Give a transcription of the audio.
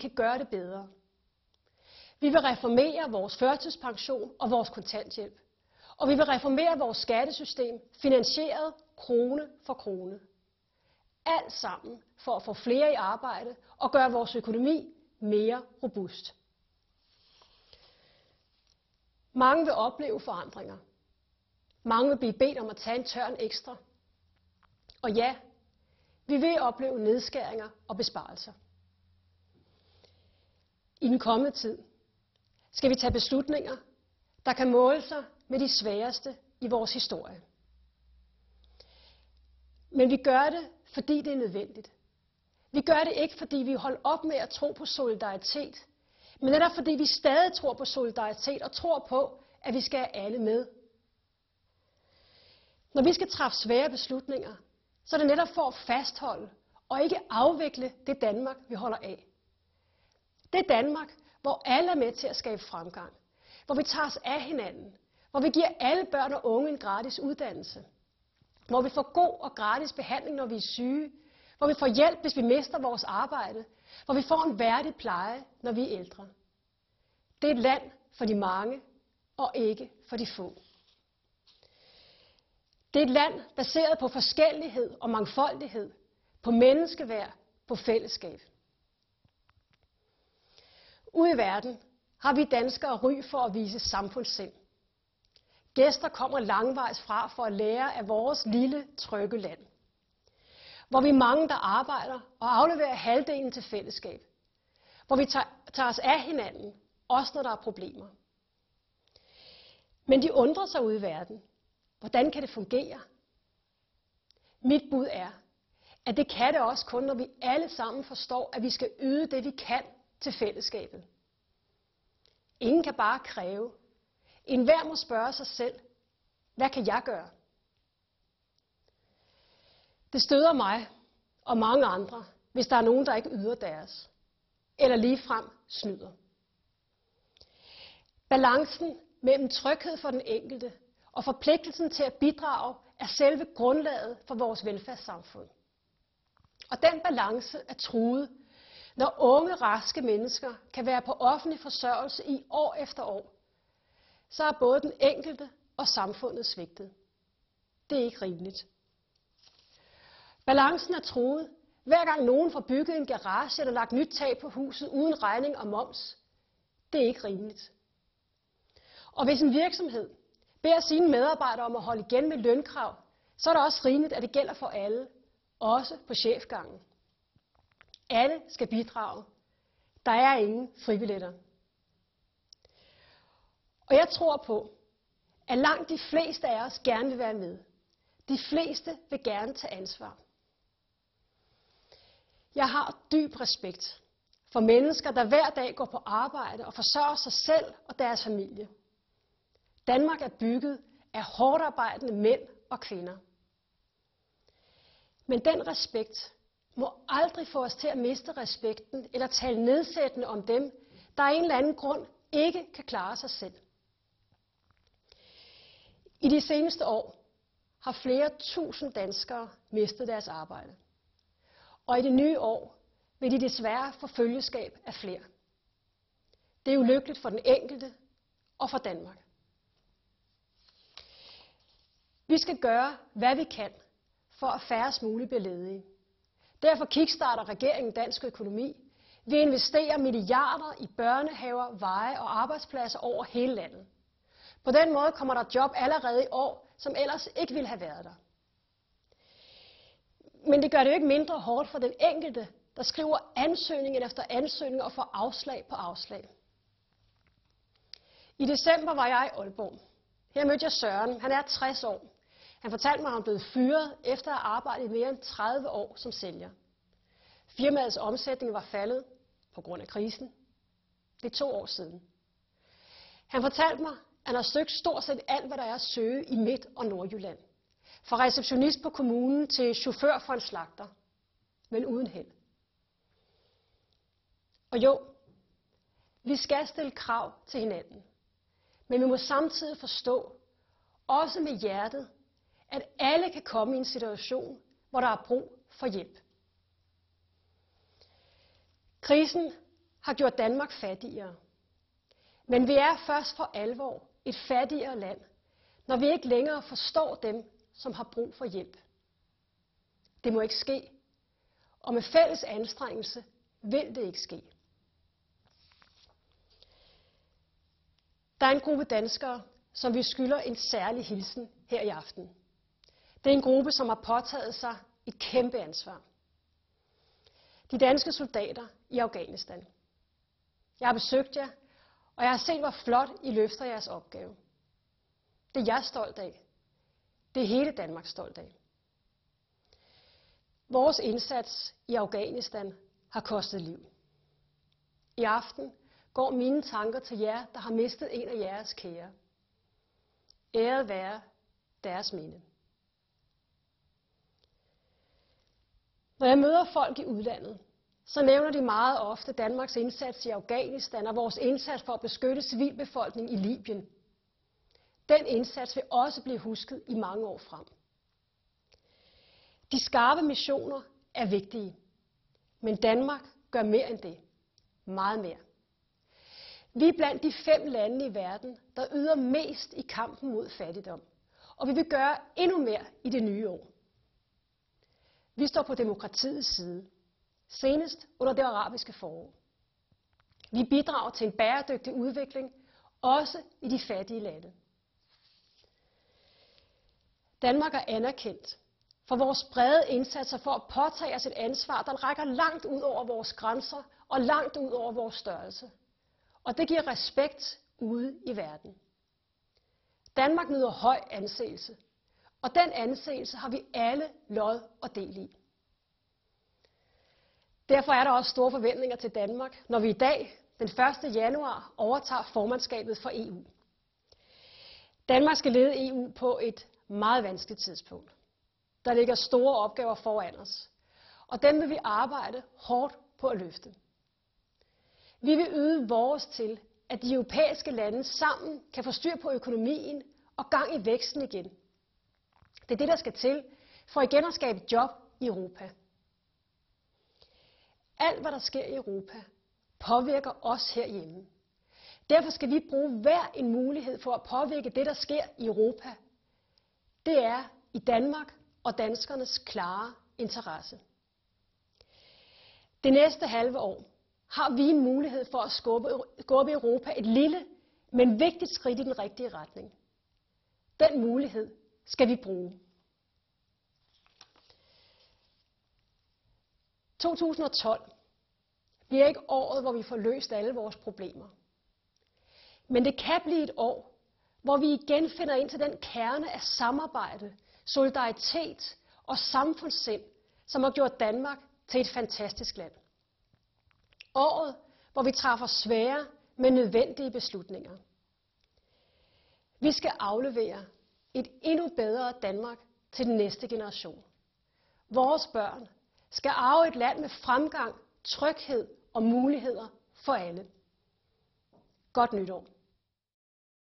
kan gøre det bedre. Vi vil reformere vores førtidspension og vores kontanthjælp. Og vi vil reformere vores skattesystem, finansieret krone for krone. Alt sammen for at få flere i arbejde og gøre vores økonomi mere robust. Mange vil opleve forandringer. Mange vil blive bedt om at tage en tørn ekstra. Og ja, vi vil opleve nedskæringer og besparelser. I den kommende tid skal vi tage beslutninger, der kan måle sig med de sværeste i vores historie. Men vi gør det, fordi det er nødvendigt. Vi gør det ikke, fordi vi holder op med at tro på solidaritet, men netop fordi vi stadig tror på solidaritet og tror på, at vi skal have alle med. Når vi skal træffe svære beslutninger, så er det netop for at fastholde og ikke afvikle det Danmark, vi holder af. Det Danmark, hvor alle er med til at skabe fremgang, hvor vi tager os af hinanden, hvor vi giver alle børn og unge en gratis uddannelse, hvor vi får god og gratis behandling, når vi er syge, hvor vi får hjælp, hvis vi mister vores arbejde, hvor vi får en værdig pleje, når vi er ældre. Det er et land for de mange og ikke for de få. Det er et land baseret på forskellighed og mangfoldighed, på menneskeværd, på fællesskab. Ude i verden har vi danskere ry for at vise samfundssind. Gæster kommer langvejs fra for at lære af vores lille, trygge land. Hvor vi er mange, der arbejder og afleverer halvdelen til fællesskab. Hvor vi tager os af hinanden, også når der er problemer. Men de undrer sig ude i verden. Hvordan kan det fungere? Mit bud er, at det kan det også kun, når vi alle sammen forstår, at vi skal yde det, vi kan til fællesskabet. Ingen kan bare kræve. Enhver må spørge sig selv, hvad kan jeg gøre? Det støder mig og mange andre, hvis der er nogen, der ikke yder deres, eller ligefrem snyder. Balancen mellem tryghed for den enkelte og forpligtelsen til at bidrage er selve grundlaget for vores velfærdssamfund. Og den balance er truet, når unge, raske mennesker kan være på offentlig forsørgelse i år efter år. Så er både den enkelte og samfundet svigtet. Det er ikke rimeligt. Balancen er truet, hver gang nogen får bygget en garage eller lagt nyt tag på huset uden regning og moms. Det er ikke rimeligt. Og hvis en virksomhed beder sine medarbejdere om at holde igen med lønkrav, så er det også rimeligt, at det gælder for alle, også på chefgangen. Alle skal bidrage. Der er ingen fribilletter. Og jeg tror på, at langt de fleste af os gerne vil være med. De fleste vil gerne tage ansvar. Jeg har dyb respekt for mennesker, der hver dag går på arbejde og forsørger sig selv og deres familie. Danmark er bygget af hårdt arbejdende mænd og kvinder. Men den respekt må aldrig få os til at miste respekten eller tale nedsættende om dem, der af en eller anden grund ikke kan klare sig selv. I de seneste år har flere tusind danskere mistet deres arbejde. Og i det nye år vil de desværre få følgeskab af flere. Det er ulykkeligt for den enkelte og for Danmark. Vi skal gøre, hvad vi kan, for at færrest muligt bliver ledige. Derfor kickstarter regeringen dansk økonomi. Vi investerer milliarder i børnehaver, veje og arbejdspladser over hele landet. På den måde kommer der job allerede i år, som ellers ikke ville have været der. Men det gør det jo ikke mindre hårdt for den enkelte, der skriver ansøgning efter ansøgning og får afslag på afslag. I december var jeg i Aalborg. Her mødte jeg Søren. Han er 60 år. Han fortalte mig, at han blev fyret efter at have arbejdet i mere end 30 år som sælger. Firmaets omsætning var faldet på grund af krisen. Det er 2 år siden. Han fortalte mig, at han har søgt stort set alt, hvad der er at søge i Midt- og Nordjylland. Fra receptionist på kommunen til chauffør for en slagter. Men uden held. Og jo, vi skal stille krav til hinanden. Men vi må samtidig forstå, også med hjertet, at alle kan komme i en situation, hvor der er brug for hjælp. Krisen har gjort Danmark fattigere. Men vi er først for alvor et fattigere land, når vi ikke længere forstår dem, som har brug for hjælp. Det må ikke ske, og med fælles anstrengelse vil det ikke ske. Der er en gruppe danskere, som vi skylder en særlig hilsen her i aften. Det er en gruppe, som har påtaget sig et kæmpe ansvar. De danske soldater i Afghanistan. Jeg har besøgt jer, og jeg har set, hvor flot I løfter jeres opgave. Det er jeg stolt af. Det er hele Danmark stolt af. Vores indsats i Afghanistan har kostet liv. I aften går mine tanker til jer, der har mistet en af jeres kære. Æret være deres minde. Når jeg møder folk i udlandet, så nævner de meget ofte Danmarks indsats i Afghanistan og vores indsats for at beskytte civilbefolkningen i Libyen. Den indsats vil også blive husket i mange år frem. De skarpe missioner er vigtige, men Danmark gør mere end det. Meget mere. Vi er blandt de 5 lande i verden, der yder mest i kampen mod fattigdom, og vi vil gøre endnu mere i det nye år. Vi står på demokratiets side, senest under det arabiske forår. Vi bidrager til en bæredygtig udvikling, også i de fattige lande. Danmark er anerkendt for vores brede indsatser for at påtage os et ansvar, der rækker langt ud over vores grænser og langt ud over vores størrelse. Og det giver respekt ude i verden. Danmark nyder høj anseelse, og den anseelse har vi alle lod og del i. Derfor er der også store forventninger til Danmark, når vi i dag, den 1. januar, overtager formandskabet for EU. Danmark skal lede EU på et meget vanskeligt tidspunkt. Der ligger store opgaver foran os, og dem vil vi arbejde hårdt på at løfte. Vi vil yde vores til, at de europæiske lande sammen kan få styr på økonomien og gang i væksten igen. Det er det, der skal til for igen at skabe job i Europa. Alt, hvad der sker i Europa, påvirker os herhjemme. Derfor skal vi bruge hver en mulighed for at påvirke det, der sker i Europa. Det er i Danmark og danskernes klare interesse. Det næste halve år har vi en mulighed for at skubbe Europa et lille, men vigtigt skridt i den rigtige retning. Den mulighed skal vi bruge. 2012 bliver ikke året, hvor vi får løst alle vores problemer. Men det kan blive et år, hvor vi igen finder ind til den kerne af samarbejde, solidaritet og samfundssind, som har gjort Danmark til et fantastisk land. Året, hvor vi træffer svære, men nødvendige beslutninger. Vi skal aflevere et endnu bedre Danmark til den næste generation. Vores børn skal arve et land med fremgang, tryghed og muligheder for alle. Godt nytår.